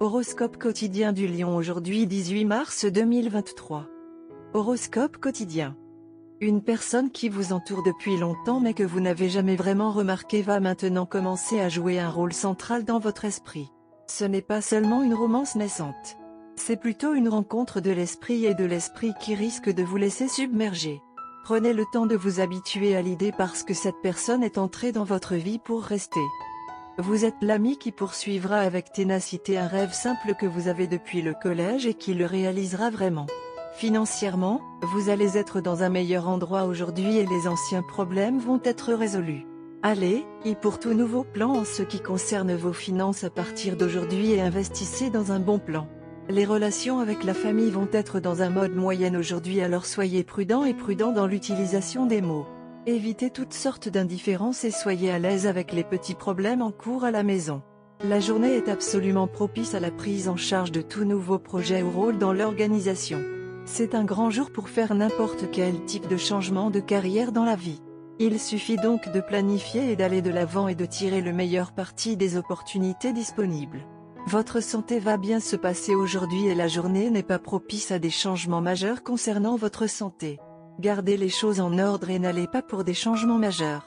Horoscope quotidien du Lion aujourd'hui 18 mars 2023. Horoscope quotidien. Une personne qui vous entoure depuis longtemps mais que vous n'avez jamais vraiment remarqué va maintenant commencer à jouer un rôle central dans votre esprit. Ce n'est pas seulement une romance naissante. C'est plutôt une rencontre de l'esprit et de l'esprit qui risque de vous laisser submerger. Prenez le temps de vous habituer à l'idée parce que cette personne est entrée dans votre vie pour rester. Vous êtes l'ami qui poursuivra avec ténacité un rêve simple que vous avez depuis le collège et qui le réalisera vraiment. Financièrement, vous allez être dans un meilleur endroit aujourd'hui et les anciens problèmes vont être résolus. Allez, y pour tout nouveau plan en ce qui concerne vos finances à partir d'aujourd'hui et investissez dans un bon plan. Les relations avec la famille vont être dans un mode moyenne aujourd'hui, alors soyez prudent dans l'utilisation des mots. Évitez toutes sortes d'indifférences et soyez à l'aise avec les petits problèmes en cours à la maison. La journée est absolument propice à la prise en charge de tout nouveau projet ou rôle dans l'organisation. C'est un grand jour pour faire n'importe quel type de changement de carrière dans la vie. Il suffit donc de planifier et d'aller de l'avant et de tirer le meilleur parti des opportunités disponibles. Votre santé va bien se passer aujourd'hui et la journée n'est pas propice à des changements majeurs concernant votre santé. Gardez les choses en ordre et n'allez pas pour des changements majeurs.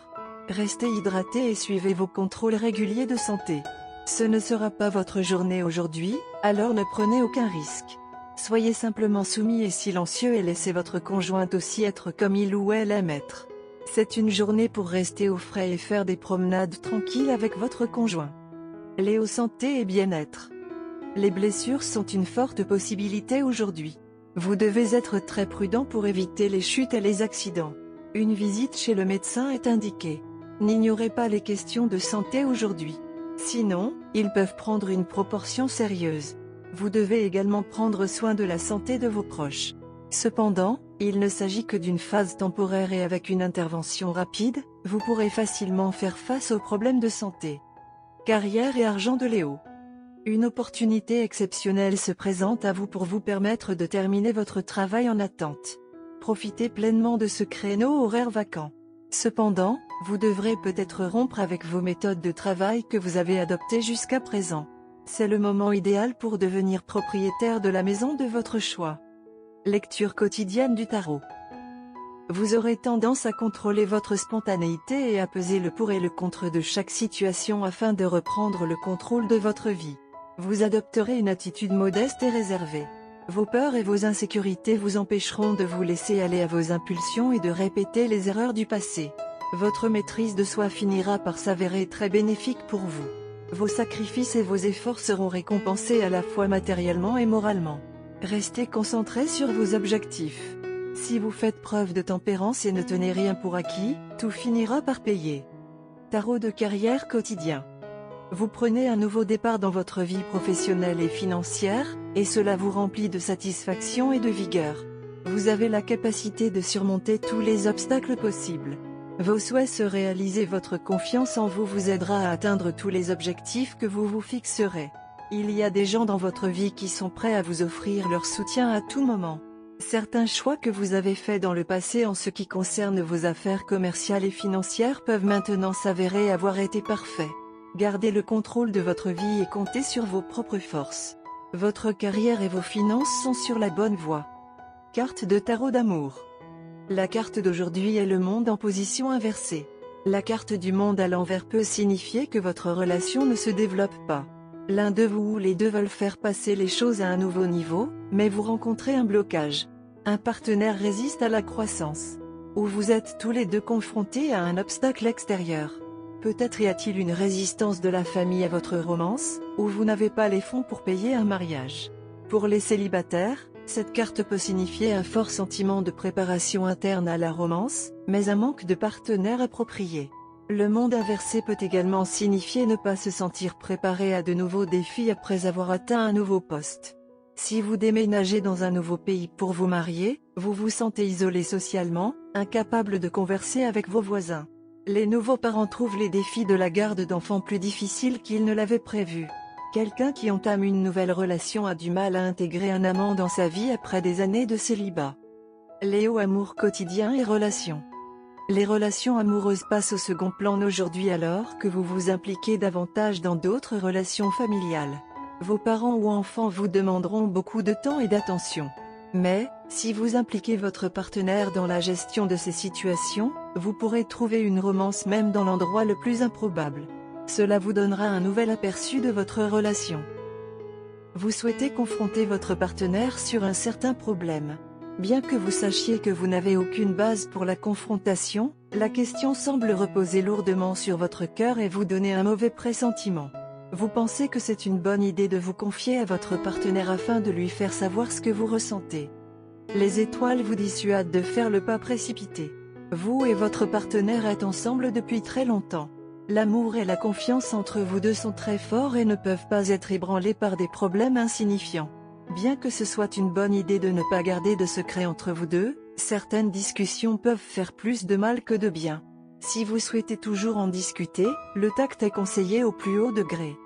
Restez hydraté et suivez vos contrôles réguliers de santé. Ce ne sera pas votre journée aujourd'hui, alors ne prenez aucun risque. Soyez simplement soumis et silencieux et laissez votre conjointe aussi être comme il ou elle aime être. C'est une journée pour rester au frais et faire des promenades tranquilles avec votre conjoint. Léo, santé et bien-être. Les blessures sont une forte possibilité aujourd'hui. Vous devez être très prudent pour éviter les chutes et les accidents. Une visite chez le médecin est indiquée. N'ignorez pas les questions de santé aujourd'hui. Sinon, ils peuvent prendre une proportion sérieuse. Vous devez également prendre soin de la santé de vos proches. Cependant, il ne s'agit que d'une phase temporaire et avec une intervention rapide, vous pourrez facilement faire face aux problèmes de santé. Carrière et argent de Léo. Une opportunité exceptionnelle se présente à vous pour vous permettre de terminer votre travail en attente. Profitez pleinement de ce créneau horaire vacant. Cependant, vous devrez peut-être rompre avec vos méthodes de travail que vous avez adoptées jusqu'à présent. C'est le moment idéal pour devenir propriétaire de la maison de votre choix. Lecture quotidienne du tarot. Vous aurez tendance à contrôler votre spontanéité et à peser le pour et le contre de chaque situation afin de reprendre le contrôle de votre vie. Vous adopterez une attitude modeste et réservée. Vos peurs et vos insécurités vous empêcheront de vous laisser aller à vos impulsions et de répéter les erreurs du passé. Votre maîtrise de soi finira par s'avérer très bénéfique pour vous. Vos sacrifices et vos efforts seront récompensés à la fois matériellement et moralement. Restez concentré sur vos objectifs. Si vous faites preuve de tempérance et ne tenez rien pour acquis, tout finira par payer. Tarot de carrière quotidien. Vous prenez un nouveau départ dans votre vie professionnelle et financière, et cela vous remplit de satisfaction et de vigueur. Vous avez la capacité de surmonter tous les obstacles possibles. Vos souhaits se réalisent, votre confiance en vous vous aidera à atteindre tous les objectifs que vous vous fixerez. Il y a des gens dans votre vie qui sont prêts à vous offrir leur soutien à tout moment. Certains choix que vous avez faits dans le passé en ce qui concerne vos affaires commerciales et financières peuvent maintenant s'avérer avoir été parfaits. Gardez le contrôle de votre vie et comptez sur vos propres forces. Votre carrière et vos finances sont sur la bonne voie. Carte de tarot d'amour. La carte d'aujourd'hui est le monde en position inversée. La carte du monde à l'envers peut signifier que votre relation ne se développe pas. L'un de vous ou les deux veulent faire passer les choses à un nouveau niveau, mais vous rencontrez un blocage. Un partenaire résiste à la croissance. Ou vous êtes tous les deux confrontés à un obstacle extérieur. Peut-être y a-t-il une résistance de la famille à votre romance, ou vous n'avez pas les fonds pour payer un mariage. Pour les célibataires, cette carte peut signifier un fort sentiment de préparation interne à la romance, mais un manque de partenaire approprié. Le monde inversé peut également signifier ne pas se sentir préparé à de nouveaux défis après avoir atteint un nouveau poste. Si vous déménagez dans un nouveau pays pour vous marier, vous vous sentez isolé socialement, incapable de converser avec vos voisins. Les nouveaux parents trouvent les défis de la garde d'enfants plus difficiles qu'ils ne l'avaient prévu. Quelqu'un qui entame une nouvelle relation a du mal à intégrer un amant dans sa vie après des années de célibat. Léo, amour quotidien et relations. Les relations amoureuses passent au second plan aujourd'hui alors que vous vous impliquez davantage dans d'autres relations familiales. Vos parents ou enfants vous demanderont beaucoup de temps et d'attention. Mais, si vous impliquez votre partenaire dans la gestion de ces situations, vous pourrez trouver une romance même dans l'endroit le plus improbable. Cela vous donnera un nouvel aperçu de votre relation. Vous souhaitez confronter votre partenaire sur un certain problème. Bien que vous sachiez que vous n'avez aucune base pour la confrontation, la question semble reposer lourdement sur votre cœur et vous donner un mauvais pressentiment. Vous pensez que c'est une bonne idée de vous confier à votre partenaire afin de lui faire savoir ce que vous ressentez. Les étoiles vous dissuadent de faire le pas précipité. Vous et votre partenaire êtes ensemble depuis très longtemps. L'amour et la confiance entre vous deux sont très forts et ne peuvent pas être ébranlés par des problèmes insignifiants. Bien que ce soit une bonne idée de ne pas garder de secret entre vous deux, certaines discussions peuvent faire plus de mal que de bien. Si vous souhaitez toujours en discuter, le tact est conseillé au plus haut degré.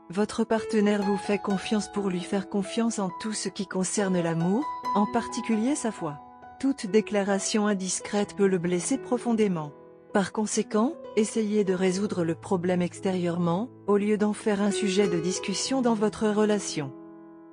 Votre partenaire vous fait confiance pour lui faire confiance en tout ce qui concerne l'amour, en particulier sa foi. Toute déclaration indiscrète peut le blesser profondément. Par conséquent, essayez de résoudre le problème extérieurement, au lieu d'en faire un sujet de discussion dans votre relation.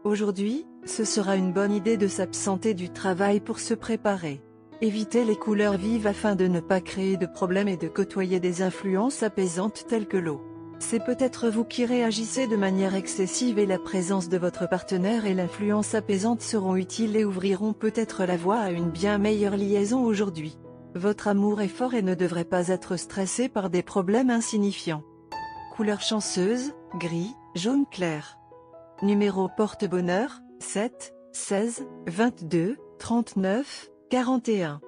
Aujourd'hui, ce sera une bonne idée de s'absenter du travail pour se préparer. Évitez les couleurs vives afin de ne pas créer de problèmes et de côtoyer des influences apaisantes telles que l'eau. C'est peut-être vous qui réagissez de manière excessive et la présence de votre partenaire et l'influence apaisante seront utiles et ouvriront peut-être la voie à une bien meilleure liaison aujourd'hui. Votre amour est fort et ne devrait pas être stressé par des problèmes insignifiants. Couleur chanceuse, gris, jaune clair. Numéro porte-bonheur, 7, 16, 22, 39, 41.